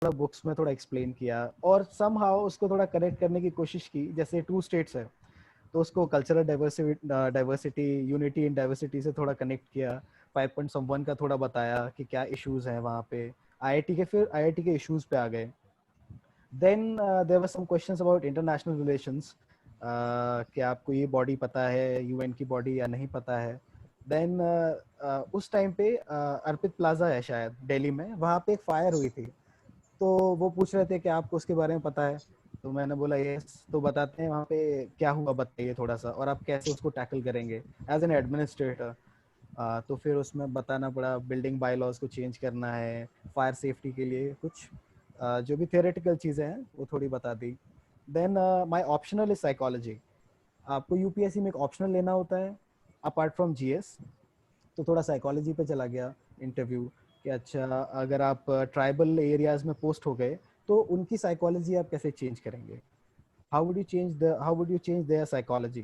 थोड़ा बुक्स में थोड़ा एक्सप्लेन किया और समहाउ उसको थोड़ा कनेक्ट करने की कोशिश की। जैसे 2 स्टेट्स है तो उसको cultural diversity unity in diversity से थोड़ा कनेक्ट किया। 5.1 का थोड़ा बताया कि क्या इश्यूज हैं वहाँ पे। आईआईटी के इश्यूज पे आ गए। Then there were some questions about international relations, कि आपको ये बॉडी पता है यूएन की बॉडी या नहीं पता है। देन उस टाइम पे अर्पित प्लाजा है शायद दिल्ली में, वहाँ पे एक फायर हुई थी। तो वो पूछ रहे थे कि आपको उसके बारे में पता है। तो मैंने बोला यस, तो बताते हैं वहाँ पे क्या हुआ, बताइए थोड़ा सा, और आप कैसे उसको टैकल करेंगे एज एन एडमिनिस्ट्रेटर। तो फिर उसमें बताना पड़ा बिल्डिंग बाय लॉज को चेंज करना है, फायर सेफ्टी के लिए कुछ जो भी थियोरेटिकल चीज़ें हैं वो थोड़ी बता दी। Then my optional is psychology. आपको यूपीएससी में एक ऑप्शनल लेना होता है अपार्ट फ्रॉम जीएस। तो थोड़ा साइकोलॉजी पे चला गया इंटरव्यू कि अच्छा अगर आप ट्राइबल एरियाज में पोस्ट हो गए तो उनकी साइकोलॉजी आप कैसे चेंज करेंगे, how would you change their psychology.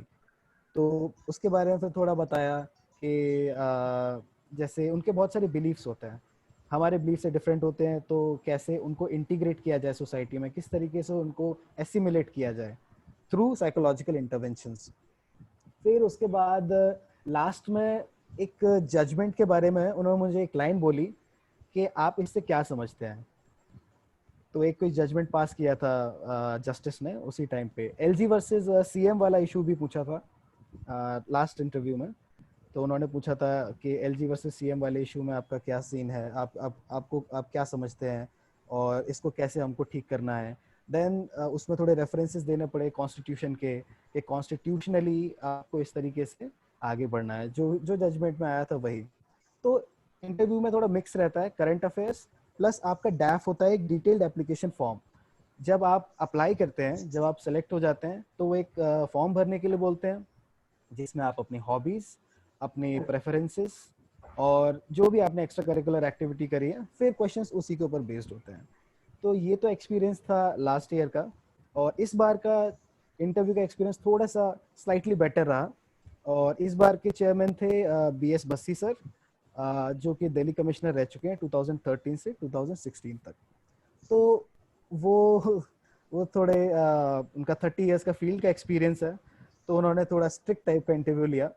तो उसके बारे में फिर थोड़ा बताया कि जैसे उनके बहुत सारे बिलीफ्स होते हैं, हमारे बिलीफ से डिफरेंट होते हैं, तो कैसे उनको इंटीग्रेट किया जाए सोसाइटी में, किस तरीके से उनको एसिमिलेट किया जाए थ्रू साइकोलॉजिकल इंटरवेंशंस। फिर उसके बाद लास्ट में एक जजमेंट के बारे में उन्होंने मुझे एक लाइन बोली कि आप इससे क्या समझते हैं। तो एक कोई जजमेंट पास किया था जस्टिस ने उसी टाइम पे, एलजी वर्सेस सीएम वाला इशू भी पूछा था लास्ट इंटरव्यू में। तो उन्होंने पूछा था कि एलजी वर्सेस सीएम वाले इशू में आपका क्या सीन है, आप क्या समझते हैं और इसको कैसे हमको ठीक करना है। देन उसमें थोड़े रेफरेंसेस देने पड़े कॉन्स्टिट्यूशन के कि कॉन्स्टिट्यूशनली आपको इस तरीके से आगे बढ़ना है, जो जो जजमेंट में आया था वही। तो इंटरव्यू में थोड़ा मिक्स रहता है, करंट अफेयर्स प्लस आपका डैफ होता है एक डिटेल्ड एप्लीकेशन फॉर्म। जब आप अप्लाई करते हैं, जब आप सेलेक्ट हो जाते हैं तो वो एक फॉर्म भरने के लिए बोलते हैं जिसमें आप अपनी हॉबीज, अपनी प्रेफरेंसेस और जो भी आपने एक्स्ट्रा करिकुलर एक्टिविटी करी है, फिर क्वेश्चंस उसी के ऊपर बेस्ड होते हैं। तो ये तो एक्सपीरियंस था लास्ट ईयर का। और इस बार का इंटरव्यू का एक्सपीरियंस थोड़ा सा स्लाइटली बेटर रहा। और इस बार के चेयरमैन थे बीएस बस्सी सर, जो कि दिल्ली कमिश्नर रह चुके हैं 2013 से 2016 तक। तो वो वो थोड़े उनका 30 इयर्स का फील्ड का एक्सपीरियंस है, तो उन्होंने थोड़ा स्ट्रिक्ट टाइप का इंटरव्यू लिया।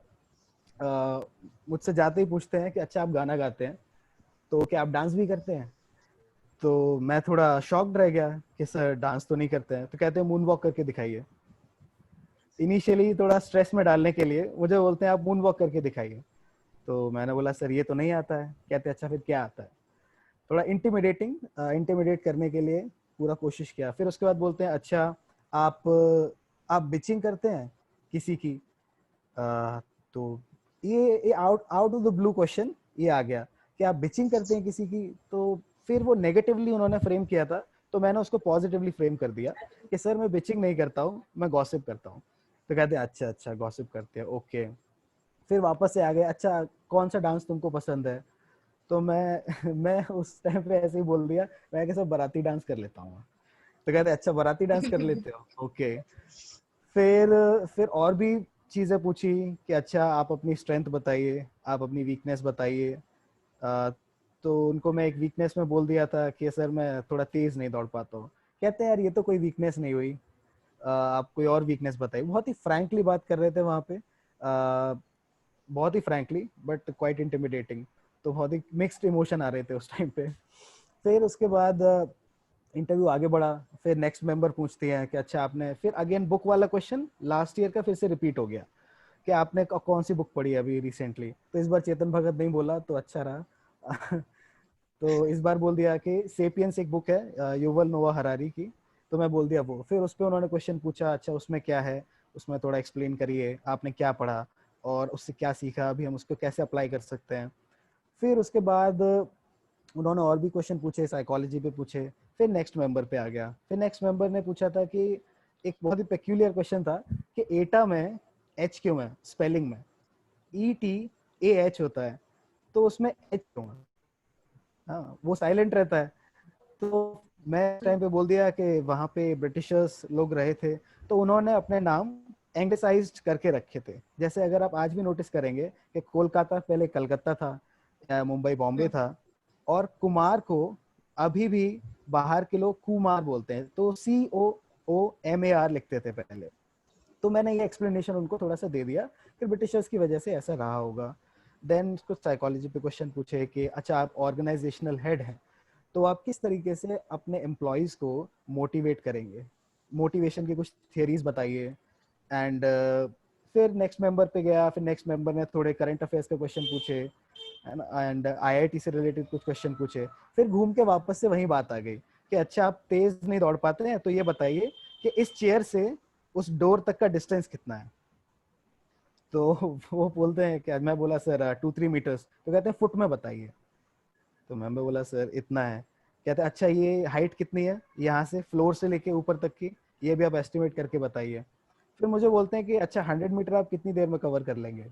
मुझसे जाते ही पूछते हैं कि अच्छा आप गाना गाते हैं तो क्या आप डांस भी करते हैं। तो मैं थोड़ा शॉक्ड रह गया कि सर डांस तो नहीं करते हैं। तो कहते हैं मून वॉक करके दिखाइए। इनिशियली थोड़ा स्ट्रेस में डालने के लिए मुझे बोलते हैं आप मून वॉक करके दिखाइए। तो मैंने बोला सर ये तो नहीं आता है। कहते हैं अच्छा फिर क्या आता है। थोड़ा इंटिमिडेट करने के लिए पूरा कोशिश किया। फिर उसके बाद बोलते हैं अच्छा आप आप बिचिंग करते हैं किसी की। तो ये out out of the blue question ये आ गया कि आप बिचिंग करते हैं किसी की। तो फिर वो नेगेटिवली उन्होंने फ्रेम किया था, तो मैंने उसको पॉजिटिवली फ्रेम कर दिया कि सर मैं बिचिंग नहीं करता हूँ, मैं गॉसिप करता हूँ। तो कहते हैं अच्छा अच्छा गॉसिप करते हैं, ओके। फिर वापस से आ गए, अच्छा कौन सा डांस तुमको पसंद है। तो मैं मैं उस टाइम पे ऐसे ही बोल दिया, मैं कैसे बाराती डांस कर लेता हूँ। तो कहते अच्छा बाराती डांस कर लेते हो, ओके। फिर और भी चीजें पूछी कि अच्छा आप अपनी स्ट्रेंथ बताइए, आप अपनी वीकनेस बताइए। तो उनको मैं एक वीकनेस में बोल दिया था कि सर मैं थोड़ा तेज नहीं दौड़ पाता हूँ। कहते हैं यार ये तो कोई वीकनेस नहीं हुई, आप कोई और वीकनेस बताइए। बहुत ही फ्रैंकली बात कर रहे थे वहाँ पे, बहुत ही फ्रैंकली बट क्वाइट इंटिमिडेटिंग। तो बहुत ही मिक्स्ड इमोशन आ रहे थे उस टाइम पे। फिर उसके बाद इंटरव्यू आगे बढ़ा। फिर नेक्स्ट मेंबर पूछते हैं कि अच्छा आपने, फिर अगेन बुक वाला क्वेश्चन लास्ट ईयर का फिर से रिपीट हो गया कि आपने कौन सी बुक पढ़ी है अभी रिसेंटली। तो इस बार चेतन भगत नहीं बोला तो अच्छा रहा। तो इस बार बोल दिया कि सेपियंस एक बुक है युवल नोआ हरारी की। तो मैं बोल दिया वो। फिर उस पर उन्होंने क्वेश्चन पूछा अच्छा उसमें क्या है, उसमें थोड़ा एक्सप्लेन करिए, आपने क्या पढ़ा और उससे क्या सीखा, अभी हम उसको कैसे अप्लाई कर सकते हैं। फिर उसके बाद उन्होंने और भी क्वेश्चन पूछे, साइकोलॉजी पे पूछे। फिर नेक्स्ट मेंबर पे आ गया। फिर नेक्स्ट मेंबर ने पूछा था कि एक बहुत ही पेक्यूलियर क्वेश्चन था कि एटा में एच क्यों है स्पेलिंग में, ई टी ए एच होता है, तो उसमें एच क्यों है। हाँ वो साइलेंट रहता है। तो मैं टाइम पे बोल दिया कि वहाँ पे ब्रिटिशर्स लोग रहे थे, तो उन्होंने अपने नाम एंग्लिसाइज्ड करके रखे थे। जैसे अगर आप आज भी नोटिस करेंगे कि कोलकाता पहले कलकत्ता था, मुंबई बॉम्बे था, और कुमार को अभी भी बाहर के लोग कुमार बोलते हैं, तो COOMAR लिखते थे पहले। तो मैंने ये एक्सप्लेनेशन उनको थोड़ा सा दे दिया कि ब्रिटिशर्स की वजह से ऐसा रहा होगा। देन कुछ साइकोलॉजी पे क्वेश्चन पूछे कि अच्छा आप ऑर्गेनाइजेशनल हेड हैं, तो आप किस तरीके से अपने एम्प्लॉयज़ को मोटिवेट करेंगे, मोटिवेशन की कुछ थियरीज बताइए। एंड फिर नेक्स्ट मेंबर पे गया, फिर नेक्स्ट मेंबर ने थोड़े करंट अफेयर्स के क्वेश्चन पूछे एंड IIT से रिलेटेड कुछ क्वेश्चन पूछे। फिर घूम के वापस से वही बात आ गई कि अच्छा आप तेज नहीं दौड़ पाते हैं, तो ये बताइए कि इस चेयर से उस डोर तक का डिस्टेंस कितना है। तो वो बोलते हैं क्या, मैं बोला सर 2-3 मीटर्स, तो कहते हैं फुट में बताइए। तो मैं बोला सर इतना है। कहते हैं अच्छा ये हाइट कितनी है यहाँ से फ्लोर से लेके ऊपर तक की, ये भी आप एस्टिमेट करके बताइए। फिर मुझे बोलते हैं कि अच्छा 100 मीटर आप कितनी देर में कवर कर लेंगे।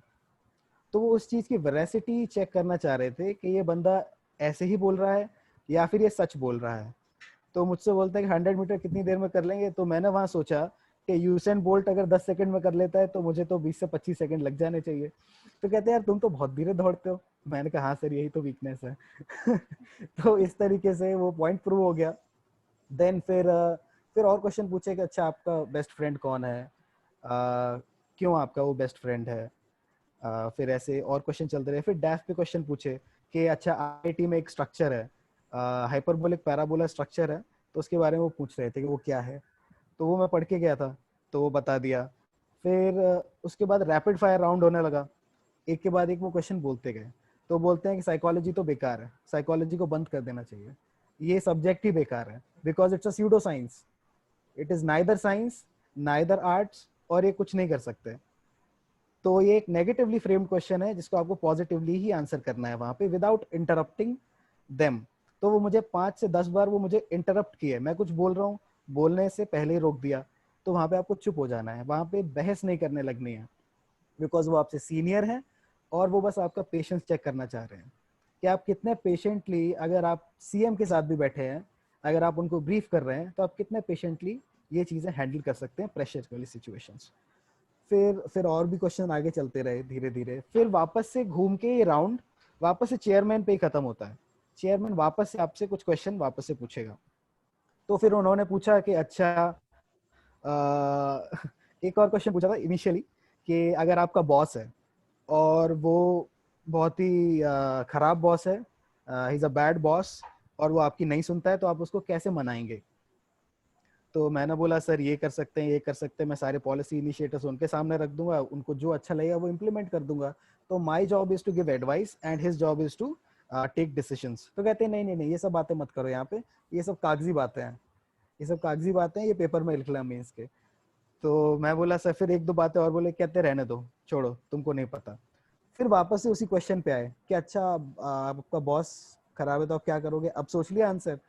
तो वो उस चीज़ की वेरासिटी चेक करना चाह रहे थे कि ये बंदा ऐसे ही बोल रहा है या फिर ये सच बोल रहा है। तो मुझसे बोलते हैं कि 100 मीटर कितनी देर में कर लेंगे। तो मैंने वहाँ सोचा कि यूसेन बोल्ट अगर 10 सेकंड में कर लेता है तो मुझे तो 20 से 25 सेकंड लग जाने चाहिए। तो कहते हैं यार तुम तो बहुत धीरे दौड़ते हो। मैंने कहा हाँ सर यही तो वीकनेस है। तो इस तरीके से वो पॉइंट प्रूव हो गया। देन फिर और क्वेश्चन पूछे कि अच्छा आपका बेस्ट फ्रेंड कौन है, क्यों आपका वो बेस्ट फ्रेंड है। फिर ऐसे और क्वेश्चन चलते रहे। फिर डैफ पे क्वेश्चन पूछे कि अच्छा IIT में एक स्ट्रक्चर है, हाइपरबोलिक पैराबोला स्ट्रक्चर है, तो उसके बारे में वो पूछ रहे थे कि वो क्या है। तो वो मैं पढ़ के गया था, तो वो बता दिया। फिर उसके बाद रैपिड फायर राउंड होने लगा, एक के बाद एक वो क्वेश्चन बोलते गए। तो बोलते हैं कि साइकोलॉजी तो बेकार है, साइकोलॉजी को बंद कर देना चाहिए, ये सब्जेक्ट ही बेकार है, because it's a pseudo science, it is neither science neither arts, और ये कुछ नहीं कर सकते। तो ये एक नेगेटिवली फ्रेम्ड क्वेश्चन है जिसको आपको पॉजिटिवली ही आंसर करना है वहां पे विदाउट इंटरप्टिंग देम। तो वो मुझे 5 से 10 बार वो मुझे इंटरप्ट किए, मैं कुछ बोल रहा हूँ, बोलने से पहले ही रोक दिया। तो वहां पे आपको चुप हो जाना है, वहां पे बहस नहीं करने लगनी है, बिकॉज वो आपसे सीनियर है और वो बस आपका पेशेंस चेक करना चाह रहे हैं कि आप कितने पेशेंटली, अगर आप CM के साथ भी बैठे हैं, अगर आप उनको ब्रीफ कर रहे हैं, तो आप कितने पेशेंटली ये चीज़ें हैंडल कर सकते हैं प्रेशर वाली सिचुएशंस। फिर और भी क्वेश्चन आगे चलते रहे धीरे धीरे। फिर वापस से घूम के ये राउंड वापस से चेयरमैन पे ही खत्म होता है। चेयरमैन वापस से आपसे कुछ क्वेश्चन वापस से पूछेगा। तो फिर उन्होंने पूछा कि अच्छा एक और क्वेश्चन पूछा था इनिशियली कि अगर आपका बॉस है और वो बहुत ही खराब बॉस है, he is a bad boss, और वो आपकी नहीं सुनता है, तो आप उसको कैसे मनाएंगे। तो मैंने बोला सर ये कर सकते हैं, ये कर सकते हैं, मैं सारे पॉलिसी इनिशिएटिव्स उनके सामने रख दूंगा, उनको जो अच्छा लगेगा वो इम्प्लीमेंट कर दूंगा। तो my job is to give advice and his job is to take decisions. तो कहते हैं नहीं नहीं नहीं, ये सब बातें मत करो यहाँ पे, ये सब कागजी बातें हैं, ये सब कागजी बातें हैं, ये पेपर में लिख लें मीन्स के। तो मैं बोला सर, फिर एक दो बातें और बोले, कहते रहने दो, छोड़ो, तुमको नहीं पता। फिर वापस से उसी क्वेश्चन पे आए कि अच्छा आपका बॉस खराब है तो आप क्या करोगे, अब सोच लिया आंसर।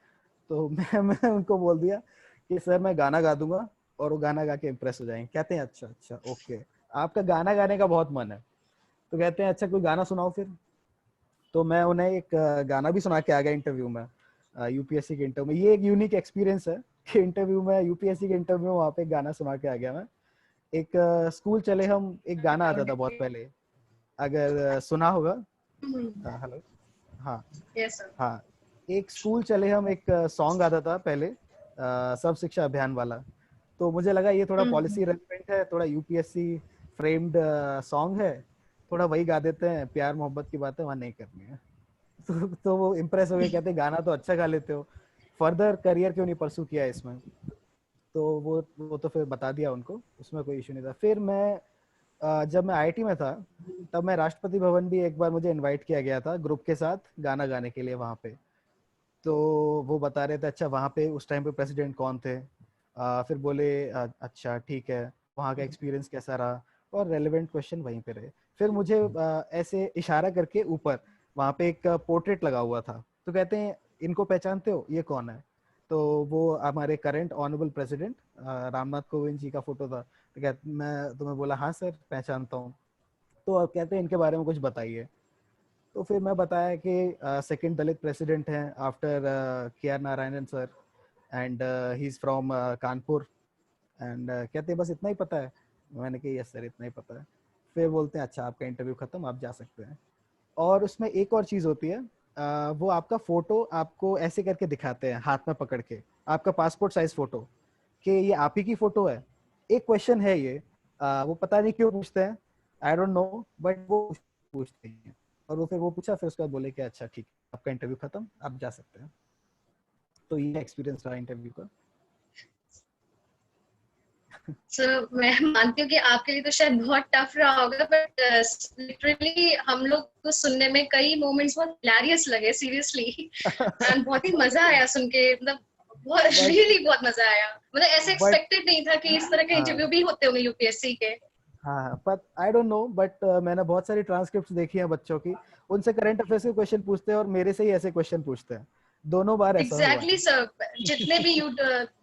तो मैं उनको बोल दिया कि सर मैं गाना गा दूंगा और वो गाना गा के इम्प्रेस हो जाएंगे। कहते हैं अच्छा अच्छा ओके, आपका गाना गाने का बहुत मन है, तो कहते हैं अच्छा कोई गाना सुनाओ फिर। तो मैं उन्हें एक गाना भी सुना के आ गया इंटरव्यू में, UPSC के इंटरव्यू में। ये एक यूनिक एक्सपीरियंस है कि इंटरव्यू में, UPSC के इंटरव्यू में वहाँ पे गाना सुना के आ गया मैं। एक स्कूल चले हम, एक गाना आता था बहुत पहले, अगर सुना होगा। हेलो, हाँ Yes, sir. हाँ, एक स्कूल चले हम, एक सॉन्ग आता था पहले, सब शिक्षा अभियान वाला। तो मुझे लगा ये थोड़ा Mhm. पॉलिसी रेलेवेंट है, थोड़ा UPSC फ्रेम्ड सॉन्ग है, थोड़ा वही गा देते हैं, प्यार मोहब्बत की बातें वहाँ नहीं करनी है। तो वो इम्प्रेस हो गए, कहते गाना तो अच्छा गा लेते हो, फर्दर करियर क्यों नहीं परसू किया इसमें। तो वो तो फिर बता दिया उनको, उसमें कोई इशू नहीं था। फिर मैं जब मैं IIT में था, तब मैं राष्ट्रपति भवन भी एक बार मुझे इनवाइट किया गया था ग्रुप के साथ गाना गाने के लिए वहाँ पे। तो वो बता रहे थे अच्छा वहाँ पे उस टाइम पे प्रेसिडेंट कौन थे। फिर बोले अच्छा ठीक है, वहाँ का एक्सपीरियंस कैसा रहा, और रेलेवेंट क्वेश्चन वहीं पे रहे। फिर मुझे ऐसे इशारा करके ऊपर वहाँ पे एक पोर्ट्रेट लगा हुआ था, तो कहते हैं इनको पहचानते हो, ये कौन है। तो वो हमारे current honourable president Ramnath Kovind ji का फोटो था। तो कहते, मैं तुम्हें बोला हाँ सर पहचानता हूँ। तो अब कहते हैं इनके बारे में कुछ बताइए। तो फिर मैं बताया कि सेकंड दलित प्रेसिडेंट हैं after KR Narayanan sir, and he is from Kanpur. And कहते हैं बस इतना ही पता है। मैंने कहा यस सर इतना ही पता है। फिर बोलते हैं अच्छा आपका इंटरव्यू खत्म, आप जा सकते हैं। और उसमें एक और चीज़ होती है, वो आपका फोटो आपको ऐसे करके दिखाते हैं हाथ में पकड़ के, आपका पासपोर्ट साइज फोटो, कि ये आप ही की फोटो है। एक क्वेश्चन है ये, वो पता नहीं क्यों पूछते हैं, आई डोंट नो, बट वो पूछते हैं। और वो फिर वो पूछा, फिर उसके बाद बोले कि अच्छा ठीक है, आपका इंटरव्यू खत्म, आप जा सकते हैं। तो ये एक्सपीरियंस रहा इंटरव्यू का। सर मैं मानती हूँ कि आपके लिए तो शायद बहुत टफ रहा होगा, बट लिटरली हम लोग को सुनने में कई मोमेंट्स बहुत हिलेरियस लगे सीरियसली, एंड बहुत ही मजा आया सुन के, मतलब बहुत बट रियली बहुत मजा आया, मतलब ऐसे बट एक्सपेक्टेड नहीं था कि इस तरह के हाँ इंटरव्यू भी होते होंगे यूपीएससी के। हाँ, पर आई डोंट नो, बट मैंने बहुत सारी ट्रांसक्रिप्ट्स देखी हैं बच्चों की, उनसे करंट अफेयर्स के क्वेश्चन पूछते हैं और मेरे से ही ऐसे क्वेश्चन पूछते हैं। दोनों बार ऐसा हुआ एग्जैक्टली है। सर, जितने भी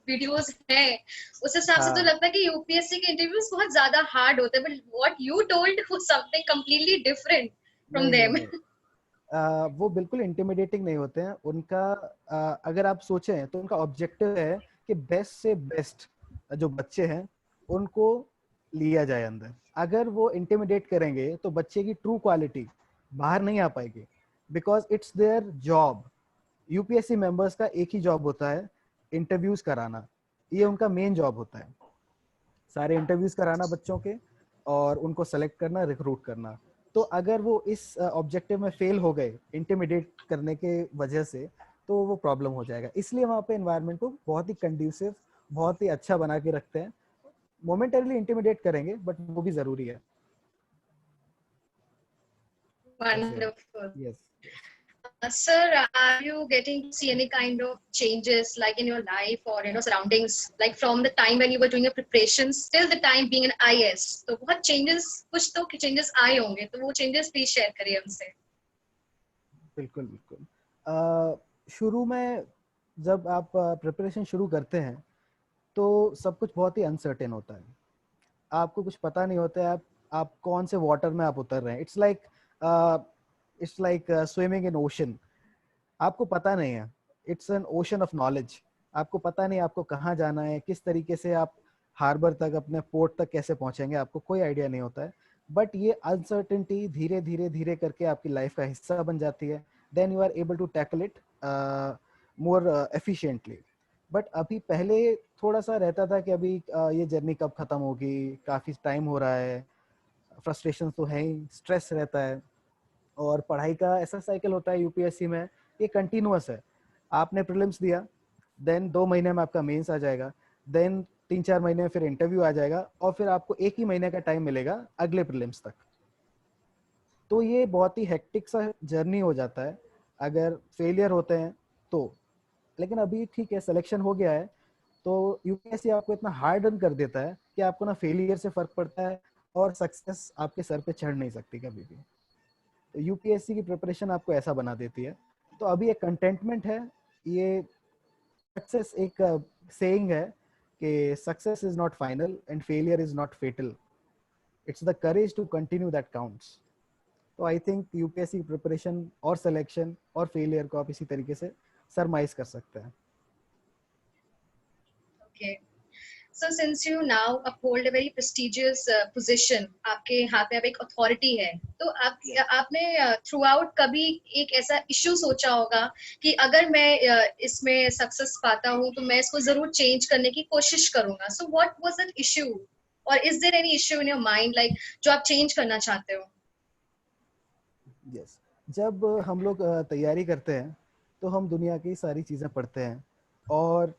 वीडियोस हैं उस हिसाब से तो हाँ, लगता है कि यूपीएससी के इंटरव्यूज बहुत ज्यादा हार्ड होते हैं, but what you told was something completely different from नहीं नहीं देम। नहीं, वो बिल्कुल इंटिमिडेटिंग नहीं होते हैं। उनका अगर आप सोचें तो उनका ऑब्जेक्टिव है कि बेस्ट से बेस्ट जो बच्चे हैं उनको लिया जाए अंदर। अगर वो इंटिमिडेट करेंगे तो बच्चे की ट्रू क्वालिटी बाहर नहीं आ पाएगी, because it's their job. UPSC members का एक ही जॉब होता है, इंटरव्यूज कराना। ये उनका मेन जॉब होता है, सारे इंटरव्यूज कराना बच्चों के, और उनको सेलेक्ट करना, रिक्रूट करना। तो अगर वो इस ऑब्जेक्टिव में फेल हो गए इंटिमिडेट करने के वजह से, तो वो प्रॉब्लम हो जाएगा। इसलिए वहाँ पे एनवायरनमेंट को बहुत ही कंड्यूसिव, बहुत ही अच्छा बना के रखते हैं। मोमेंटरीली इंटिमिडेट करेंगे, बट वो भी जरूरी है। ऐसे है। Wonderful. Yes yes. Sir, are you getting to see any kind of changes like in your life or surroundings, like from the time when you were doing your preparations till the time being an IS? तो बहुत changes, कुछ तो changes आए होंगे, तो वो changes please share करिए हमसे। बिल्कुल बिल्कुल। शुरू में जब आप प्रिपरेशन शुरू करते हैं तो सब कुछ बहुत ही अनसर्टेन होता है। आपको कुछ पता नहीं होता है आप कौन से वाटर में आप उतर रहे हैं। It's like swimming in ocean. आपको पता नहीं है, it's an ocean of knowledge. आपको पता नहीं आपको कहाँ जाना है, किस तरीके से आप हार्बर तक, अपने पोर्ट तक कैसे पहुंचेंगे, आपको कोई आइडिया नहीं होता है। बट ये अनसर्टेनिटी धीरे धीरे धीरे करके आपकी लाइफ का हिस्सा बन जाती है। Then you are able to tackle it more efficiently. But अभी पहले थोड़ा सा रहता था कि अभी ये जर्नी कब खत्म होगी, काफ़ी टाइम हो रहा है, फ्रस्ट्रेशन तो है ही, स्ट्रेस रहता है। और पढ़ाई का ऐसा साइकिल होता है यूपीएससी में, ये कंटिन्यूअस है। आपने प्रीलिम्स दिया, देन 2 महीने में आपका मेंस आ जाएगा, देन 3-4 महीने में फिर इंटरव्यू आ जाएगा, और फिर आपको 1 ही महीने का टाइम मिलेगा अगले प्रीलिम्स तक। तो ये बहुत ही हेक्टिक सा जर्नी हो जाता है अगर फेलियर होते हैं तो। लेकिन अभी ठीक है, सिलेक्शन हो गया है, तो यूपीएससी आपको इतना हार्डन कर देता है कि आपको ना फेलियर से फर्क पड़ता है, और सक्सेस आपके सर पे चढ़ नहीं सकती कभी भी। तो यूपीएससी की प्रिपरेशन आपको ऐसा बना देती है। तो अभी एक कंटेंटमेंट है। ये सक्सेस एक सेइंग है कि success is not final and failure is not fatal, it's the courage to continue that counts. तो आई थिंक यूपीएससी की प्रिपरेशन और सिलेक्शन और फेलियर को आप इसी तरीके से सरमाइज कर सकते हैं। Okay. So since you now uphold a very prestigious position, आपके हाथ में अब एक अथॉरिटी है, तो आपने थ्रू आउट कभी एक ऐसा इश्यू सोचा होगा कि अगर मैं इसमें सक्सेस पाता हूँ तो मैं इसको जरूर चेंज करने की कोशिश करूंगा। So what was that issue, और is there any issue in your mind like जो आप चेंज करना चाहते हो? यस, जब हम लोग तैयारी करते हैं तो हम दुनिया की सारी चीज़ें पढ़ते हैं, और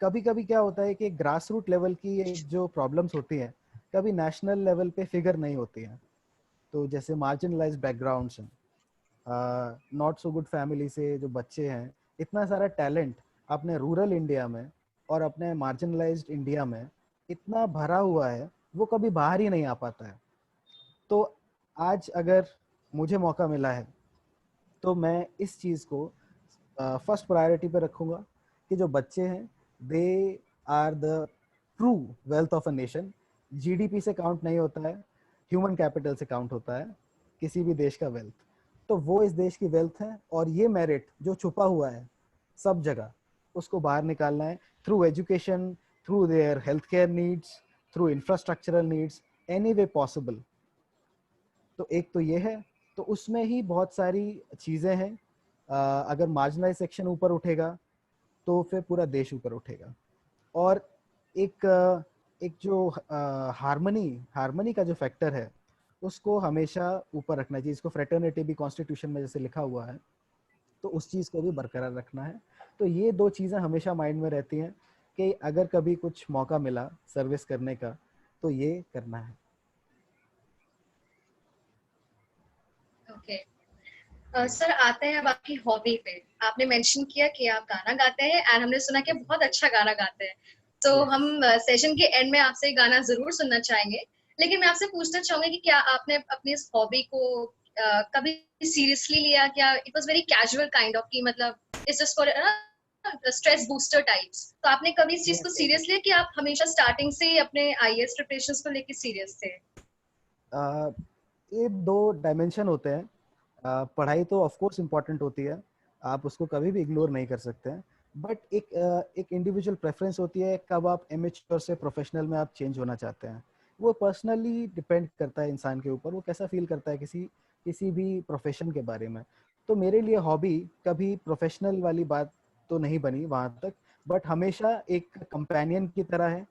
कभी कभी क्या होता है कि ग्रास रूट लेवल की एक जो प्रॉब्लम्स होती हैं, कभी नेशनल लेवल पे फिगर नहीं होती हैं। तो जैसे मार्जिनलाइज बैकग्राउंड्स हैं, नॉट सो गुड फैमिली से जो बच्चे हैं, इतना सारा टैलेंट अपने रूरल इंडिया में और अपने मार्जिनलाइज्ड इंडिया में इतना भरा हुआ है, वो कभी बाहर ही नहीं आ पाता है। तो आज अगर मुझे मौका मिला है तो मैं इस चीज़ को फर्स्ट प्रायोरिटी पे रखूँगा कि जो बच्चे हैं, they are the true wealth of a nation. GDP से काउंट नहीं होता है, ह्यूमन कैपिटल से काउंट होता है किसी भी देश का वेल्थ। तो वो इस देश की वेल्थ है, और ये मेरिट जो छुपा हुआ है सब जगह, उसको बाहर निकालना है through education, through their health care needs, through infrastructural needs, any way possible. तो एक तो ये है। तो उसमें ही बहुत सारी चीज़ें हैं, अगर मार्जिनलाइज सेक्शन ऊपर उठेगा तो फिर पूरा देश ऊपर उठेगा। और एक जो हार्मनी हार्मनी का जो फैक्टर है उसको हमेशा ऊपर रखना चाहिए। इसको फ्रेटर्निटी भी कॉन्स्टिट्यूशन में जैसे लिखा हुआ है, तो उस चीज़ को भी बरकरार रखना है। तो ये दो चीज़ें हमेशा माइंड में रहती हैं कि अगर कभी कुछ मौका मिला सर्विस करने का तो ये करना है। ओके सर, आते हैं अब आपकी हॉबी पे। आपने मेंशन किया कि आप गाना गाते हैं एंड हमने सुना कि बहुत अच्छा गाना गाते हैं। तो Yes. हम सेशन के एंड में आपसे गाना जरूर सुनना चाहेंगे, लेकिन मैं आपसे पूछना चाहूंगी कि क्या आपने अपनी इस हॉबी को कभी सीरियसली लिया? क्या it was very casual kind of, कि मतलब it's just for stress booster types? तो आपने कभी इस चीज Yes, को yes. सीरियस लिया कि आप हमेशा स्टार्टिंग से ही अपने आईएएस प्रिपरेशंस को लेके सीरियस थे? अ, ये दो डायमेंशन होते हैं। पढ़ाई तो ऑफ कोर्स इम्पोर्टेंट होती है, आप उसको कभी भी इग्नोर नहीं कर सकते हैं, बट एक इंडिविजुअल प्रेफरेंस होती है कब आप एमेच्योर से प्रोफेशनल में आप चेंज होना चाहते हैं। वो पर्सनली डिपेंड करता है इंसान के ऊपर, वो कैसा फील करता है किसी किसी भी प्रोफेशन के बारे में। तो मेरे लिए हॉबी कभी प्रोफेशनल वाली बात तो नहीं बनी वहाँ तक, बट हमेशा एक कंपेनियन की तरह है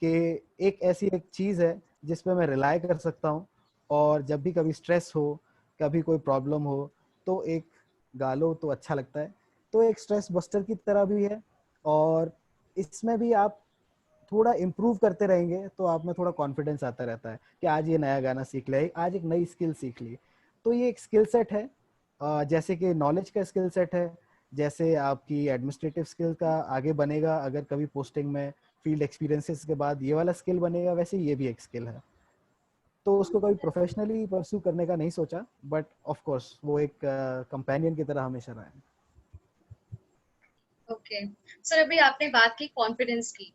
कि एक ऐसी एक चीज़ है जिस पे मैं रिलाय कर सकता हूँ, और जब भी कभी स्ट्रेस हो, कभी कोई प्रॉब्लम हो, तो एक गा लो तो अच्छा लगता है। तो एक स्ट्रेस बस्टर की तरह भी है, और इसमें भी आप थोड़ा इम्प्रूव करते रहेंगे तो आप में थोड़ा कॉन्फिडेंस आता रहता है कि आज ये नया गाना सीख लिया, आज एक नई स्किल सीख ली। तो ये एक स्किल सेट है, जैसे कि नॉलेज का स्किल सेट है, जैसे आपकी एडमिनिस्ट्रेटिव स्किल का आगे बनेगा अगर कभी पोस्टिंग में फील्ड एक्सपीरियंसेस के बाद ये वाला स्किल बनेगा, वैसे ये भी एक स्किल है। तो उसको कभी प्रोफेशनली परस्यू करने का नहीं सोचा, बट ऑफ कोर्स वो एक कंपेनियन की तरह हमेशा रहा है। ओके सर, अभी आपने बात की कॉन्फिडेंस की।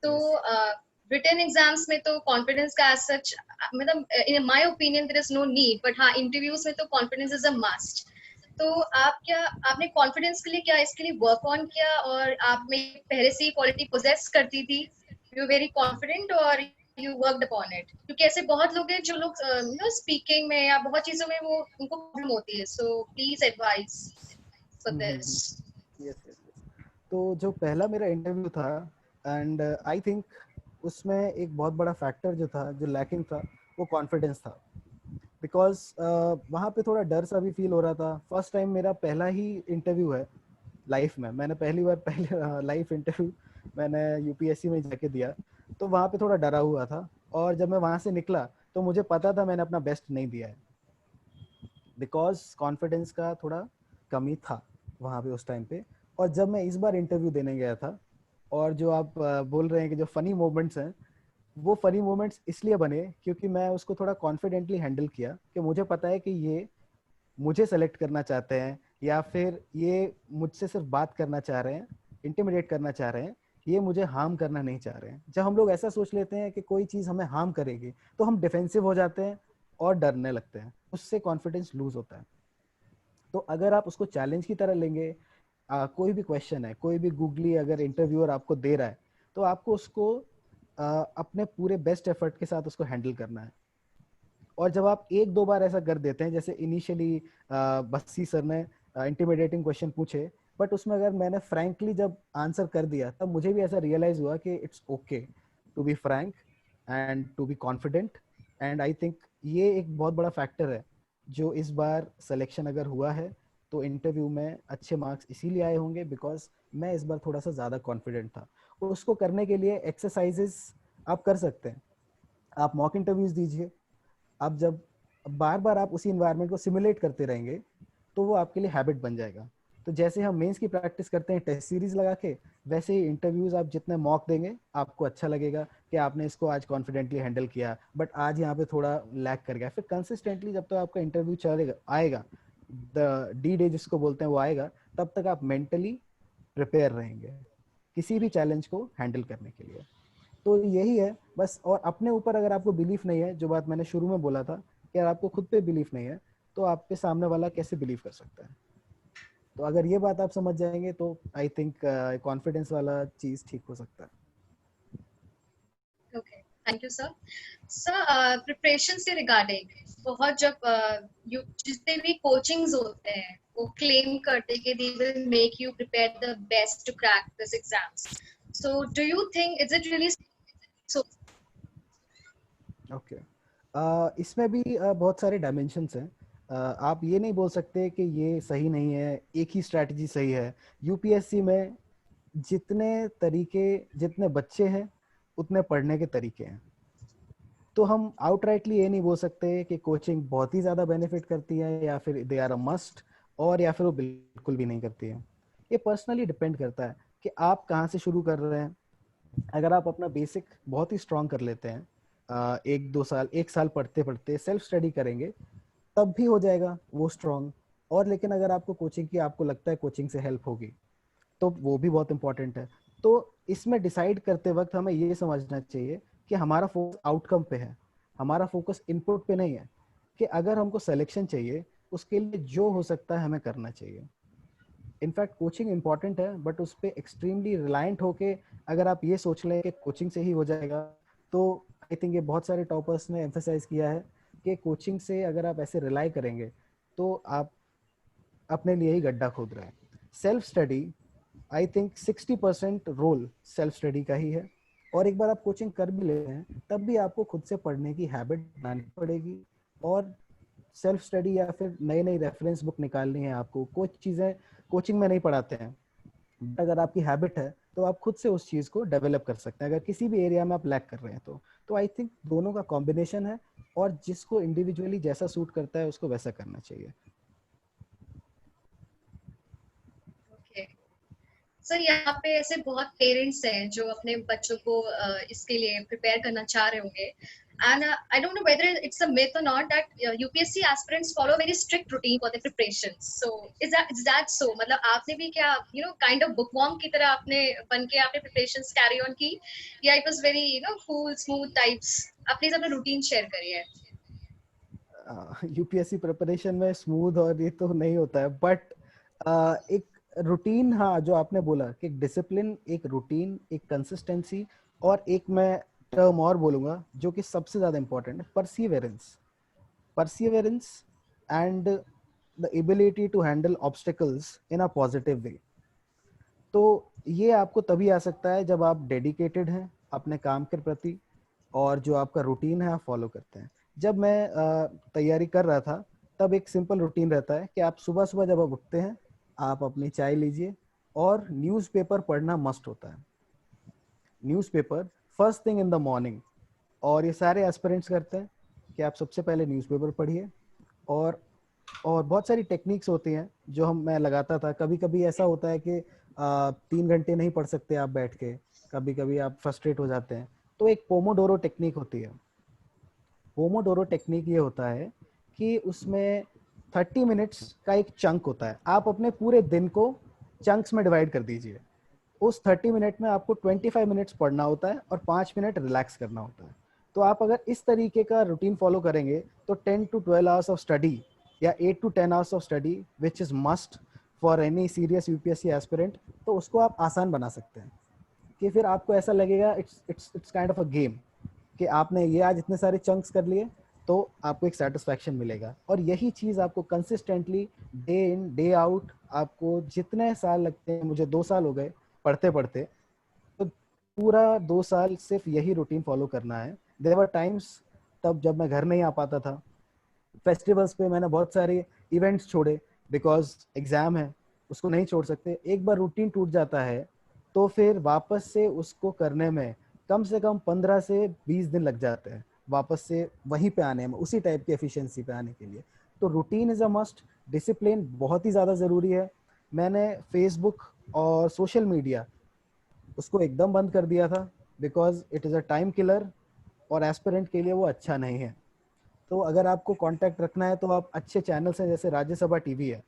तो यस। रिटन एग्जाम्स में तो कॉन्फिडेंस का एज सच, मतलब in my opinion there is no need, but हाँ इंटरव्यूज में तो कॉन्फिडेंस इज अ मस्ट। तो आप क्या, आपने कॉन्फिडेंस के लिए क्या इसके लिए वर्क ऑन किया, और आप में पहले से ही क्वालिटी पोजेस करती थी, यू वेरी कॉन्फिडेंट, और यू वर्कड अपॉन इट? क्योंकि ऐसे बहुत लोग हैं जो लोग स्पीकिंग में या बहुत चीजों में वो उनको प्रॉब्लम होती है। So please advice for this. Yes yes. तो जो पहला मेरा इंटरव्यू था, एंड आई थिंक उसमें एक बहुत बड़ा फैक्टर जो था, जो लैकिंग था, वो कॉन्फिडेंस था। बिकॉज वहाँ पे थोड़ा डर सा भी फील हो रहा था। फर्स्ट टाइम मेरा पहला ही इंटरव्यू है लाइफ में, मैंने पहली बार पहले लाइफ इंटरव्यू मैंने यूपीएससी में जाके दिया, तो वहाँ पे थोड़ा डरा हुआ था। और जब मैं वहाँ से निकला तो मुझे पता था मैंने अपना बेस्ट नहीं दिया है, बिकॉज कॉन्फिडेंस का थोड़ा कमी था वहाँ पे उस टाइम पे। और जब मैं इस बार इंटरव्यू देने गया था, और जो आप बोल रहे हैं कि जो फनी मोमेंट्स हैं, वो फनी मोमेंट्स इसलिए बने क्योंकि मैं उसको थोड़ा कॉन्फिडेंटली हैंडल किया कि मुझे पता है कि ये मुझे सेलेक्ट करना चाहते हैं, या फिर ये मुझसे सिर्फ बात करना चाह रहे हैं, इंटिमिडेट करना चाह रहे हैं, ये मुझे हार्म करना नहीं चाह रहे हैं। जब हम लोग ऐसा सोच लेते हैं कि कोई चीज़ हमें हार्म करेगी तो हम डिफेंसिव हो जाते हैं और डरने लगते हैं, उससे कॉन्फिडेंस लूज होता है। तो अगर आप उसको चैलेंज की तरह लेंगे, कोई भी क्वेश्चन है, कोई भी गूगली अगर इंटरव्यूअर आपको दे रहा है, तो आपको उसको अपने पूरे बेस्ट एफर्ट के साथ उसको हैंडल करना है। और जब आप एक दो बार ऐसा कर देते हैं, जैसे इनिशियली बस्सी सर ने इंटिमिडेटिंग क्वेश्चन पूछे, बट उसमें अगर मैंने फ्रैंकली जब आंसर कर दिया, तब मुझे भी ऐसा रियलाइज हुआ कि it's okay to be frank and to be confident. And I think ये एक बहुत बड़ा फैक्टर है जो इस बार सिलेक्शन अगर हुआ है तो इंटरव्यू में अच्छे मार्क्स इसीलिए आए होंगे, बिकॉज मैं इस बार थोड़ा सा ज़्यादा कॉन्फिडेंट था। उसको करने के लिए एक्सरसाइजेस आप कर सकते हैं। आप मॉक इंटरव्यूज दीजिए। आप जब बार बार आप उसी इन्वायरमेंट को सिमुलेट करते रहेंगे तो वो आपके लिए हैबिट बन जाएगा। तो जैसे हम मेंस की प्रैक्टिस करते हैं टेस्ट सीरीज लगा के, वैसे ही इंटरव्यूज आप जितने मॉक देंगे आपको अच्छा लगेगा कि आपने इसको आज कॉन्फिडेंटली हैंडल किया, बट आज यहाँ पे थोड़ा लैक कर गया। फिर कंसिस्टेंटली जब तक आपका इंटरव्यू चलेगा, आएगा, द डी डे जिसको बोलते हैं वो आएगा, तब तक आप मेंटली प्रिपेयर रहेंगे किसी भी चैलेंज को हैंडल करने के लिए। तो यही है बस। और अपने ऊपर अगर आपको बिलीफ नहीं है, जो बात मैंने शुरू में बोला था कि अगर आपको खुद पे बिलीफ नहीं है तो आप पे सामने वाला कैसे बिलीव कर सकता है। तो अगर ये बात आप समझ जाएंगे तो आई थिंक कॉन्फिडेंस वाला चीज ठीक हो सकता है। Okay, thank you sir. Sir preparation से रिगार्डिंग बहुत जब जितने भी कोचिंग्स होते हैं वो क्लेम करते हैं कि they will make you prepare the best to crack this exams, so do you think is it really so? Okay, इसमें भी बहुत सारे डायमेंशंस हैं। आप ये नहीं बोल सकते कि ये सही नहीं है, एक ही स्ट्रैटेजी सही है। यूपीएससी में जितने तरीके, जितने बच्चे हैं उतने पढ़ने के तरीके हैं। तो हम आउटराइटली ये नहीं बोल सकते कि कोचिंग बहुत ही ज़्यादा बेनिफिट करती है या फिर दे आर अ मस्ट, और या फिर वो बिल्कुल भी नहीं करती है। ये पर्सनली डिपेंड करता है कि आप कहाँ से शुरू कर रहे हैं। अगर आप अपना बेसिक बहुत ही स्ट्रॉन्ग कर लेते हैं, 1-2 साल, 1 साल पढ़ते पढ़ते सेल्फ स्टडी करेंगे, तब भी हो जाएगा वो स्ट्रॉन्ग। और लेकिन अगर आपको कोचिंग की, आपको लगता है कोचिंग से हेल्प होगी, तो वो भी बहुत इंपॉर्टेंट है। तो इसमें डिसाइड करते वक्त हमें ये समझना चाहिए कि हमारा फोकस आउटकम पे है, हमारा फोकस इनपुट पे नहीं है। कि अगर हमको सिलेक्शन चाहिए, उसके लिए जो हो सकता है हमें करना चाहिए। इनफैक्ट कोचिंग इंपॉर्टेंट है, बट उस पर एक्सट्रीमली रिलायंट होके अगर आप ये सोच लें कि कोचिंग से ही हो जाएगा, तो आई थिंक ये बहुत सारे टॉपर्स ने एम्फेसाइज किया है कि कोचिंग से अगर आप ऐसे रिलाई करेंगे तो आप अपने लिए ही गड्ढा खोद रहे हैं। Self study, I think 60% role self study का ही है। और एक बार आप कोचिंग कर भी लेते हैं, तब भी आपको खुद से पढ़ने की हैबिट बनानी पड़ेगी। और सेल्फ स्टडी या फिर नई नई रेफरेंस बुक निकालनी है आपको। कुछ चीज़ें कोचिंग में नहीं पढ़ाते हैं, बट अगर आपकी हैबिट है तो आप खुद से उस चीज़ को डेवलप कर सकते हैं, अगर किसी भी एरिया में आप लैक कर रहे हैं तो आई थिंक दोनों का कॉम्बिनेशन है, और जिसको इंडिविजुअली जैसा सूट करता है उसको वैसा करना चाहिए। ओके सर, यहाँ पे ऐसे बहुत पेरेंट्स हैं जो अपने बच्चों को इसके लिए प्रिपेयर करना चाह रहे होंगे, and I don't know whether it's a myth or not that UPSC aspirants follow a very strict routine for their preparations. So is that so? मतलब आपने भी क्या kind of bookworm की तरह आपने बन के आपने preparations carry on की, या it was very cool smooth types? आप प्लीज अपना रूटीन शेयर करिए। यूपीएससी प्रिपरेशन में स्मूथ और ये तो नहीं होता है, बट एक रूटीन, हाँ, जो आपने बोला कि एक डिसिप्लिन, एक रूटीन, एक कंसिस्टेंसी, और एक मैं टर्म और बोलूंगा जो कि सबसे ज्यादा इंपॉर्टेंट है, perseverance. Perseverance and the ability to handle obstacles in a positive way. तो ये आपको तभी आ सकता है जब आप डेडिकेटेड हैं अपने काम के प्रति, और जो आपका रूटीन है आप फॉलो करते हैं। जब मैं तैयारी कर रहा था, तब एक सिंपल रूटीन रहता है कि आप सुबह सुबह जब आप उठते हैं, आप अपनी चाय लीजिए, और न्यूज़पेपर पढ़ना मस्ट होता है। Newspaper first thing in the morning. और ये सारे एस्पिरेंट्स करते हैं कि आप सबसे पहले न्यूज़पेपर पढ़िए। और और बहुत सारी टेक्निक्स होती हैं जो मैं लगाता था। कभी कभी ऐसा होता है कि 3 घंटे नहीं पढ़ सकते आप बैठ के, कभी कभी आप फ्रस्ट्रेट हो जाते हैं, तो एक पोमोडोरो टेक्निक होती है। पोमोडोरो टेक्निक ये होता है कि उसमें 30 मिनट्स का एक चंक होता है। आप अपने पूरे दिन को चंक्स में डिवाइड कर दीजिए। उस 30 मिनट में आपको 25 मिनट्स पढ़ना होता है और 5 मिनट रिलैक्स करना होता है। तो आप अगर इस तरीके का रूटीन फॉलो करेंगे तो 10 to 12 आवर्स ऑफ स्टडी, या 8 to 10 hours of study which is must for any serious UPSC aspirant, तो उसको आप आसान बना सकते हैं। कि फिर आपको ऐसा लगेगा it's kind of a game, कि आपने ये आज इतने सारे चंक्स कर लिए, तो आपको एक सेटिस्फैक्शन मिलेगा। और यही चीज़ आपको consistently day in day out, आपको जितने साल लगते हैं, मुझे 2 साल हो गए पढ़ते पढ़ते, तो पूरा 2 साल सिर्फ यही रूटीन फॉलो करना है। देयर वर टाइम्स तब जब मैं घर नहीं आ पाता था, फेस्टिवल्स पे मैंने बहुत सारे इवेंट्स छोड़े, बिकॉज एग्जाम है, उसको नहीं छोड़ सकते। एक बार रूटीन टूट जाता है तो फिर वापस से उसको करने में कम से कम 15 से 20 दिन लग जाते हैं, वापस से वहीं पे आने में, उसी टाइप की एफिशिएंसी पे आने के लिए। तो routine is a must, discipline बहुत ही ज़्यादा ज़रूरी है। मैंने फेसबुक और सोशल मीडिया उसको एकदम बंद कर दिया था, because it is a time killer, और एस्पिरेंट के लिए वो अच्छा नहीं है। तो अगर आपको कांटेक्ट रखना है तो आप अच्छे चैनल्स हैं, जैसे राज्यसभा टीवी है,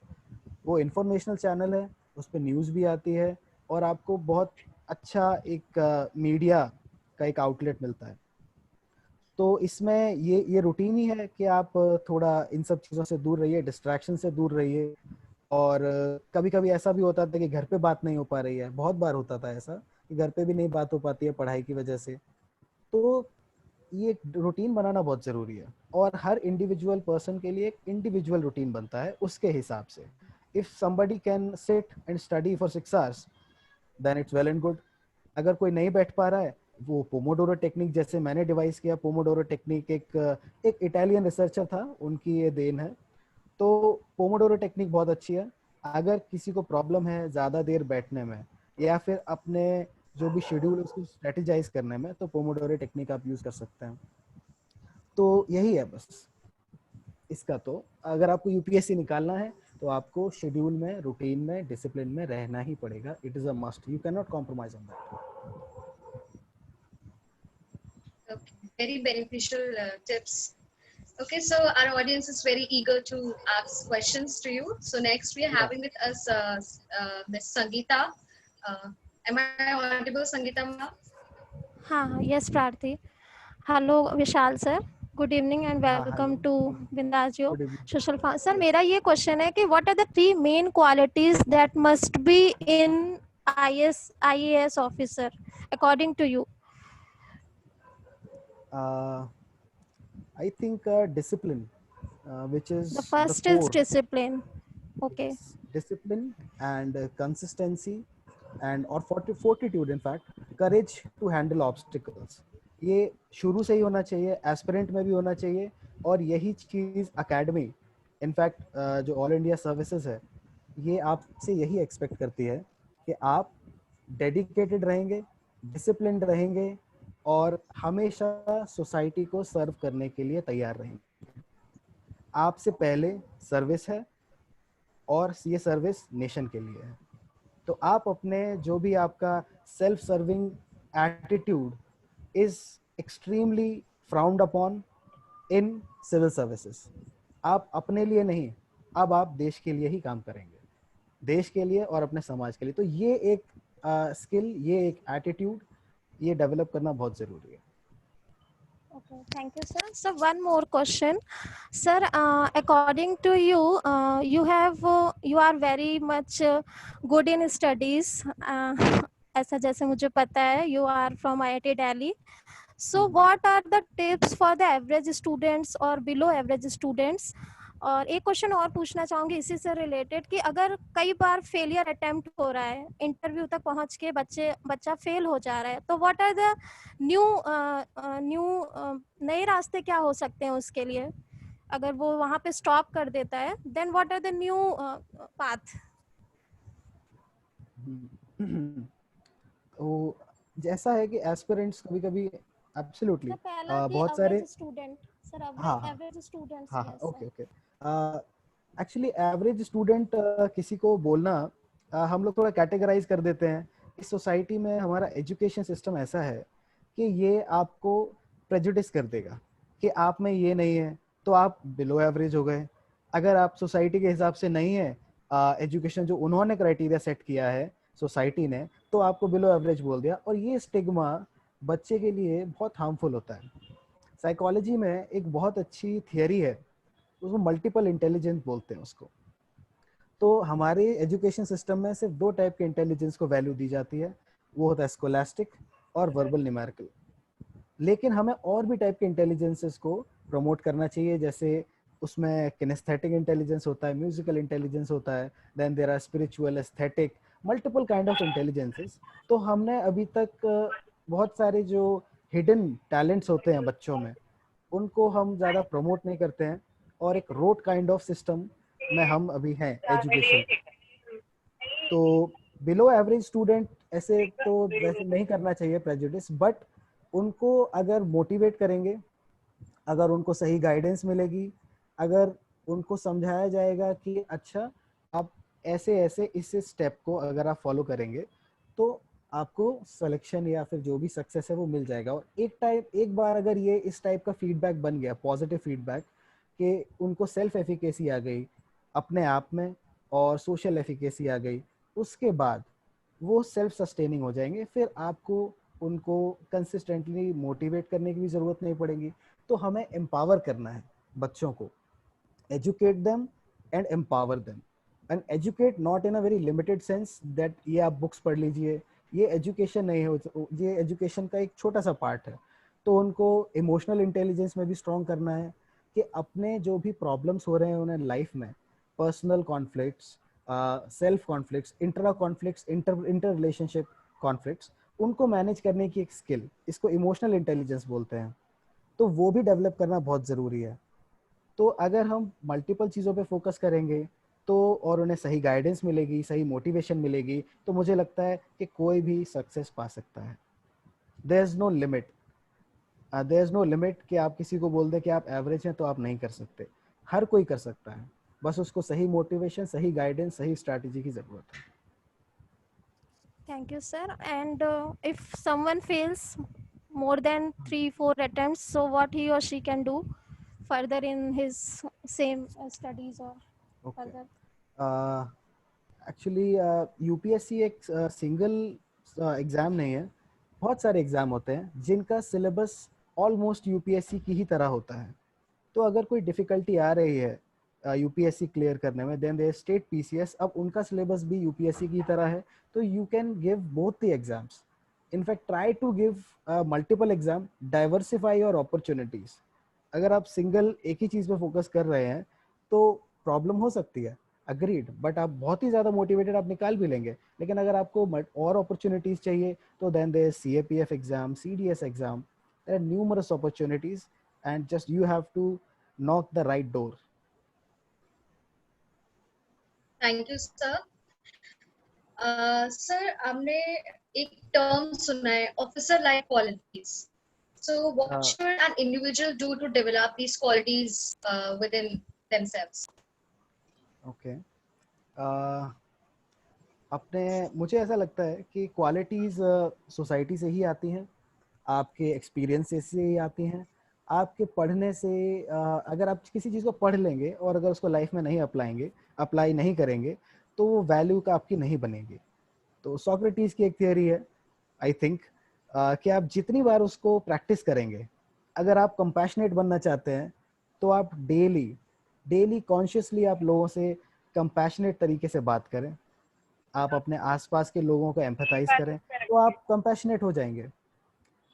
वो इंफॉर्मेशनल चैनल है, उस पर न्यूज़ भी आती है, और आपको बहुत अच्छा एक मीडिया का एक आउटलेट मिलता है। तो इसमें ये रूटीन ही है कि आप थोड़ा इन सब चीज़ों से दूर रहिए, डिस्ट्रैक्शन से दूर रहिए। और कभी कभी ऐसा भी होता था कि घर पे बात नहीं हो पा रही है, बहुत बार होता था ऐसा कि घर पे भी नहीं बात हो पाती है पढ़ाई की वजह से। तो ये रूटीन बनाना बहुत ज़रूरी है, और हर इंडिविजुअल पर्सन के लिए एक इंडिविजुअल रूटीन बनता है उसके हिसाब से. If somebody can sit and study for 6 hours, then it's well and good. अगर कोई नहीं बैठ पा रहा है, वो पोमोडोरो टेक्निक जैसे मैंने डिवाइस किया, पोमोडोरो टेक्निक एक इटालियन रिसर्चर था, उनकी ये देन है. तो पोमोडोरो टेक्निक बहुत अच्छी है. अगर किसी को प्रॉब्लम है ज़्यादा देर बैठने में, या फिर अपने जो भी शेड्यूल है उसको स्ट्रेटेजाइज करने में, तो पोमोडोरो टेक्निक आप यूज़ कर सकते हैं. तो यही है बस इसका. तो अगर आपको यूपीएससी निकालना है तो आपको शेड्यूल में, रूटीन में, डिसिप्लिन में रहना ही पड़ेगा. It is a must. You can not compromise on that. Okay, very beneficial tips. Okay, so our audience is very eager to ask questions to you. So next we are Yeah. having with us Miss Sangeeta. Am I audible, Sangeeta ma'am? हाँ, yes, Prarthi. Hello, Vishal sir. Good evening and हाँ, welcome hello. to Vindasio good evening. Social Fund. Sir, yes. मेरा ये question है कि what are the 3 main qualities that must be in IAS officer according to you? I think discipline, which is The the first is core. discipline. Okay. Yes, discipline and consistency, and or fortitude, in fact, courage to handle obstacles. ये शुरू से ही होना चाहिए, aspirant में भी होना चाहिए, और यही चीज़ एकेडमी, इनफैक्ट जो ऑल इंडिया सर्विसेज है, ये आपसे यही एक्सपेक्ट करती है कि आप डेडिकेटेड रहेंगे, डिसिप्लिन्ड रहेंगे, और हमेशा सोसाइटी को सर्व करने के लिए तैयार रहेंगे. आपसे पहले सर्विस है, और ये सर्विस नेशन के लिए है. तो आप अपने जो भी आपका self serving attitude is extremely frowned upon in civil services. आप अपने लिए नहीं, अब आप देश के लिए ही काम करेंगे, देश के लिए और अपने समाज के लिए. तो ये एक स्किल, ये एक एटीट्यूड, ये डेवलप करना बहुत ज़रूरी है. Okay, thank you, sir. So one more question, sir. According to you, you are very much good in studies. ऐसा जैसे मुझे पता है, you are from IIT Delhi. So what are the tips for the average students or below average students? और एक question और पूछना चाहूंगी इसी से रिलेटेड कि अगर कई बार फेलियर अटेम्प्ट हो रहा है, इंटरव्यू तक पहुंच के बच्चा फेल हो जा रहा है, तो व्हाट आर द न्यू नए रास्ते क्या हो सकते हैं उसके लिए? अगर वो वहां पे स्टॉप कर देता है, then what are the new path? तो जैसा है कि एस्पिरेंट्स कभी-कभी एब्सोल्युटली पहला कि बहुत सारे. एवरेज स्टूडेंट, सर, हाँ, एवरेज स्टूडेंट्स. हाँ, okay, okay. Actually average student किसी को बोलना, हम लोग थोड़ा कैटेगराइज कर देते हैं. इस सोसाइटी में हमारा एजुकेशन सिस्टम ऐसा है कि ये आपको प्रेजुडिस कर देगा कि आप में ये नहीं है तो आप बिलो एवरेज हो गए. अगर आप सोसाइटी के हिसाब से नहीं है, एजुकेशन जो उन्होंने क्राइटेरिया सेट किया है सोसाइटी ने, तो आपको बिलो एवरेज बोल दिया. और ये स्टिग्मा बच्चे के लिए बहुत हार्मफुल होता है. साइकोलॉजी में एक बहुत अच्छी थियरी है, उसको मल्टीपल इंटेलिजेंस बोलते हैं उसको. तो हमारे एजुकेशन सिस्टम में सिर्फ 2 टाइप के इंटेलिजेंस को वैल्यू दी जाती है, वो होता है स्कोलास्टिक और वर्बल न्यूमेरिकल. लेकिन हमें और भी टाइप के इंटेलिजेंसेस को प्रमोट करना चाहिए. जैसे उसमें किनेस्थेटिक इंटेलिजेंस होता है, म्यूजिकल इंटेलिजेंस होता है, then there are spiritual, aesthetic, multiple kind of intelligences. तो हमने अभी तक बहुत सारे जो हिडन टैलेंट्स होते हैं बच्चों में, उनको हम ज़्यादा प्रमोट नहीं करते हैं, और एक रोट काइंड ऑफ सिस्टम में हम अभी हैं एजुकेशन. तो बिलो एवरेज स्टूडेंट ऐसे तो वैसे नहीं करना चाहिए प्रेजुडिस, बट उनको अगर मोटिवेट करेंगे, अगर उनको सही गाइडेंस मिलेगी, अगर उनको समझाया जाएगा कि अच्छा आप ऐसे ऐसे इस स्टेप को अगर आप फॉलो करेंगे तो आपको सिलेक्शन या फिर जो भी सक्सेस है वो मिल जाएगा. और एक बार अगर ये इस टाइप का फीडबैक बन गया, पॉजिटिव फीडबैक, कि उनको सेल्फ एफिकेसी आ गई अपने आप में और सोशल एफिकेसी आ गई, उसके बाद वो सेल्फ सस्टेनिंग हो जाएंगे. फिर आपको उनको कंसिस्टेंटली मोटिवेट करने की भी ज़रूरत नहीं पड़ेगी. तो हमें एम्पावर करना है बच्चों को, educate them and empower them. And educate not in a very limited sense that ये आप बुक्स पढ़ लीजिए, ये एजुकेशन नहीं हो, ये एजुकेशन का एक छोटा सा पार्ट है. तो उनको इमोशनल इंटेलिजेंस में भी स्ट्रॉन्ग करना है कि अपने जो भी प्रॉब्लम्स हो रहे हैं उन्हें लाइफ में, personal conflicts, self conflicts, inter conflicts, inter relationship conflicts, उनको मैनेज करने की एक स्किल, इसको इमोशनल इंटेलिजेंस बोलते हैं, तो वो भी डेवलप करना बहुत ज़रूरी है। तो अगर हम मल्टीपल चीज़ों पे फोकस करेंगे तो, और उन्हें सही गाइडेंस मिलेगी, सही मोटिवेशन मिलेगी, तो मुझे लगता है कि कोई भी सक्सेस पा सकता है। There is no limit, there is no limit कि आप किसी को बोल दें कि आप एवरेज हैं तो आप नहीं कर सकते। हर कोई कर सकता है, बस उसको सही मोटिवेशन, सही गाइडेंस, सही स्ट्रैटेजी की ज़रूरत है। Thank you, sir. And if someone fails more than 3-4 attempts, so what he or she can do further in his same studies or okay, further? Actually UPSC एक सिंगल एग्ज़ाम नहीं है, बहुत सारे exam होते हैं जिनका सिलेबस ऑलमोस्ट यूपीएससी की ही तरह होता है। तो अगर कोई डिफ़िकल्टी आ रही है यूपीएससी क्लियर करने में, देन देयर स्टेट पीसीएस, अब उनका सिलेबस भी यूपीएससी की तरह है, तो you can give both the exams. In fact try to give multiple exam, diversify your opportunities. अगर आप सिंगल एक ही चीज़ पे फोकस कर रहे हैं तो प्रॉब्लम हो सकती है, अग्रीड, बट आप बहुत ही ज़्यादा मोटिवेटेड आप निकाल भी लेंगे। लेकिन अगर आपको और अपॉर्चुनिटीज़ चाहिए तो then there CAPF exam, CDS exam, there are numerous opportunities, and just you have to knock the right door. Thank you sir. Sir हमने एक टर्म सुना है, officer like qualities. So what uh, should an individual do to develop these qualities within themselves? okay, अपने, मुझे ऐसा लगता है कि क्वालिटीज़ सोसाइटी से ही आती हैं, आपके एक्सपीरियंसेस से ही आती हैं, आपके पढ़ने से। अगर आप किसी चीज़ को पढ़ लेंगे और अगर उसको लाइफ में नहीं अप्लाई नहीं करेंगे, तो वो वैल्यू का आपकी नहीं बनेगी। तो सोक्रेटिस की एक थियोरी है, आई थिंक, कि आप जितनी बार उसको प्रैक्टिस करेंगे, अगर आप कंपैशनेट बनना चाहते हैं तो आप डेली डेली कॉन्शियसली आप लोगों से कंपैशनेट तरीके से बात करें, आप अपने आसपास के लोगों को एम्पैथाइज करें, तो आप कंपैशनेट हो जाएंगे।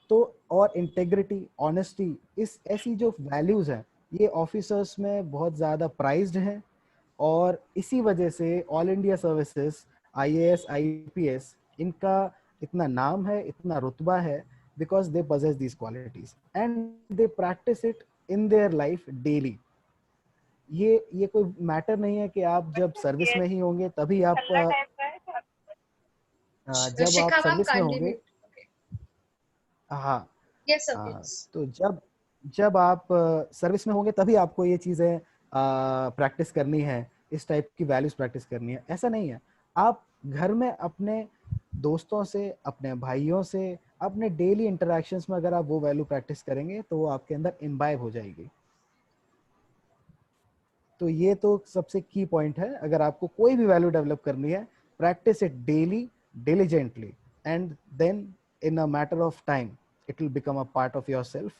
तो और इंटेग्रिटी, ऑनेस्टी, इस ऐसी जो वैल्यूज़ हैं, ये ऑफिसर्स में बहुत ज़्यादा प्राइज्ड हैं, और इसी वजह से all India services, IAS, IPS, इनका इतना नाम है, इतना रुतबा है, because they possess these qualities and they practice it in their life daily. ये कोई मैटर नहीं है कि आप जब सर्विस में ही होंगे तभी आप जब आप Shikha ma'am, सर्विस में kindly होंगे। mute. Okay. हाँ, Yes sir, please. तो जब जब आप सर्विस में होंगे तभी आपको ये चीज़ें प्रैक्टिस करनी है, इस टाइप की वैल्यूज प्रैक्टिस करनी है। ऐसा नहीं है, आप घर में अपने दोस्तों से, अपने भाइयों से, अपने डेली इंटरेक्शंस में अगर आप वो वैल्यू प्रैक्टिस करेंगे तो वो आपके अंदर इम्बाइब हो जाएगी। तो ये तो सबसे की पॉइंट है, अगर आपको कोई भी वैल्यू डेवलप करनी है, practice it daily, diligently, and then in a matter of time it will become a part of yourself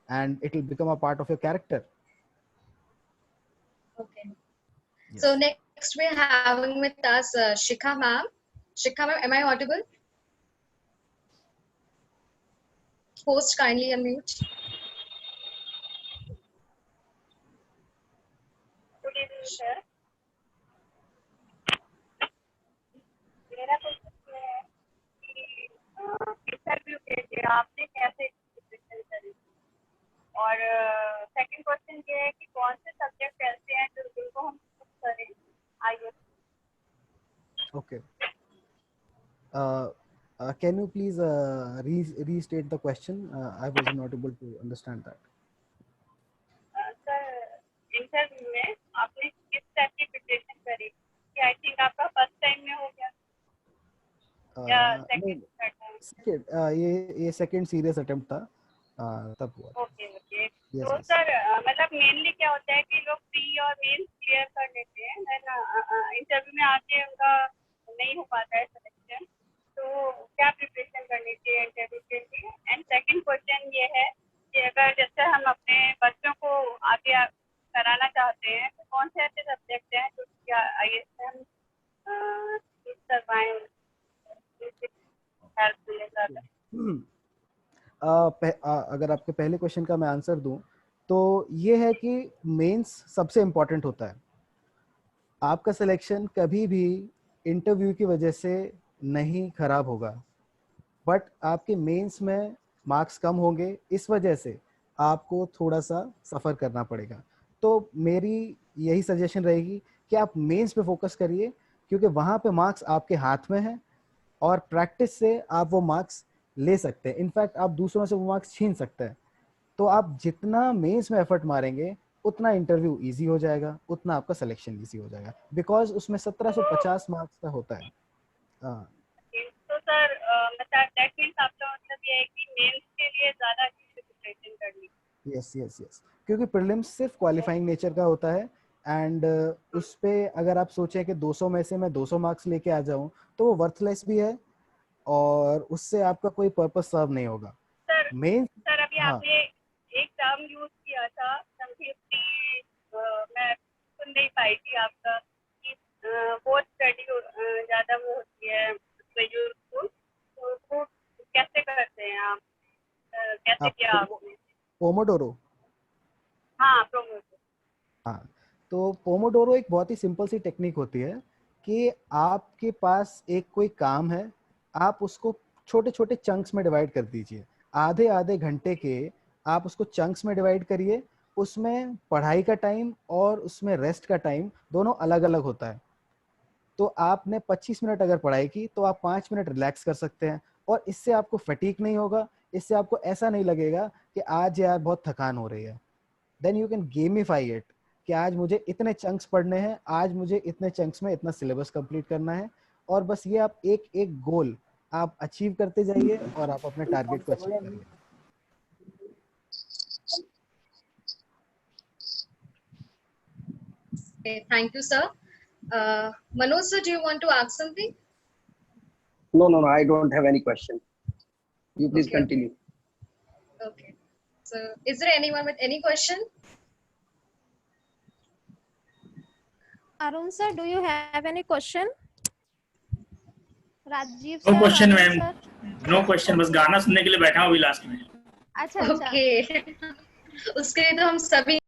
and it will become a part of your character. Okay. Yes. So next we're having with us Shikha ma'am. Shikha ma'am, am I audible? Host, kindly unmute. Good evening, sir. मेरा question ये है कि interview के लिए आपने कैसे preparation करी, और सेकंड क्वेश्चन ये है कि कौन से सब्जेक्ट ऐसे हैं जिनको हम चूज करें IAS. Okay. Can you please restate the question? I was not able to understand that. Sir interview में आपने किस टाइप की प्रिपरेशन करी, कि आई थिंक आपका फर्स्ट टाइम में हो गया या सेकंड टाइम? सेकंड, ये सेकंड सीरियस अटेम्प्ट था, तब हुआ था। Okay okay. Yes, तो yes. सर मतलब मेनली क्या होता है कि लोग प्री और मेंस क्लियर कर लेते हैं, देन इंटरव्यू में आके उनका नहीं हो पाता है सिलेक्शन, तो क्या प्रिपरेशन करनी चाहिए इंटरव्यू के लिए? एंड सेकंड क्वेश्चन ये है कि अगर जैसे हम अपने बच्चों को आगे कराना चाहते हैं तो कौन से ऐसे सब्जेक्ट हैं जो कि आईएएस में हम चूज करवाएं, हेल्प मिले ज़्यादा? अगर आपके पहले क्वेश्चन का मैं आंसर दूं तो ये है कि मेंस सबसे इम्पोर्टेंट होता है। आपका सिलेक्शन कभी भी इंटरव्यू की वजह से नहीं खराब होगा, बट आपके मेंस में मार्क्स कम होंगे, इस वजह से आपको थोड़ा सा सफ़र करना पड़ेगा। तो मेरी यही सजेशन रहेगी कि आप मेंस पे फोकस करिए, क्योंकि वहाँ पे मार्क्स आपके हाथ में है और प्रैक्टिस से आप वो मार्क्स ले सकते हैं। इनफैक्ट आप दूसरों से वो मार्क्स छीन सकते हैं। तो आप जितना मेंस में एफर्ट मारेंगे उतना इंटरव्यू इजी हो जाएगा, उतना आपका सिलेक्शन इजी हो जाएगा, बिकॉज उसमें 1750 मार्क्स का होता है। तो सर मतलब दैट मींस आपका मतलब ये है कि मेंस के लिए ज्यादा अच्छी से प्रिपरेशन करनी। यस यस यस, क्योंकि प्रीलिम्स सिर्फ क्वालिफाइंग नेचर का होता है एंड उस पे अगर आप सोचें कि 200 में से मैं 200 मार्क्स लेके आ जाऊं तो वो वर्थलेस भी है और उससे आपका कोई पर्पस सर्व नहीं होगा। सर मेन अभी हाँ आपने एक टर्म यूज किया था संक्षिप्ती, मैं सुन नहीं पाई थी आपका कि वो स्टडी ज्यादा वो होती है ग्रेजुएट को, तो वो कैसे करते हैं आप, कैसे आप किया आपने? पोमोडोरो। हाँ प्रोमोट। हाँ, तो पोमोडोरो एक बहुत ही सिंपल सी टेक्निक होती है कि आपके पास एक कोई काम है, आप उसको छोटे छोटे चंक्स में डिवाइड कर दीजिए। आधे आधे घंटे के आप उसको चंक्स में डिवाइड करिए। उसमें पढ़ाई का टाइम और उसमें रेस्ट का टाइम दोनों अलग अलग होता है। तो आपने 25 मिनट अगर पढ़ाई की तो आप 5 मिनट रिलैक्स कर सकते हैं, और इससे आपको फटीक नहीं होगा, इससे आपको ऐसा नहीं लगेगा कि आज यार बहुत थकान हो रही है। Then you can gamify it कि आज मुझे इतने चंक्स पढ़ने हैं, आज मुझे इतने चंक्स में इतना सिलेबस कंप्लीट करना है, और बस ये आप एक एक गोल आप अचीव करते जाइए और आप अपने टारगेट को अचीव करिए। Okay, thank you, sir. Manoj sir, do you want to ask something? No, I don't have any question. You please Okay. continue. Okay. So, is there anyone with any question? Arun sir, do you have any question? Rajeev no sir, question Arun ma'am, sir. No question, बस गाना सुनने के लिए बैठा हूँ अभी last में। अच्छा अच्छा। Okay. उसके लिए तो हम सभी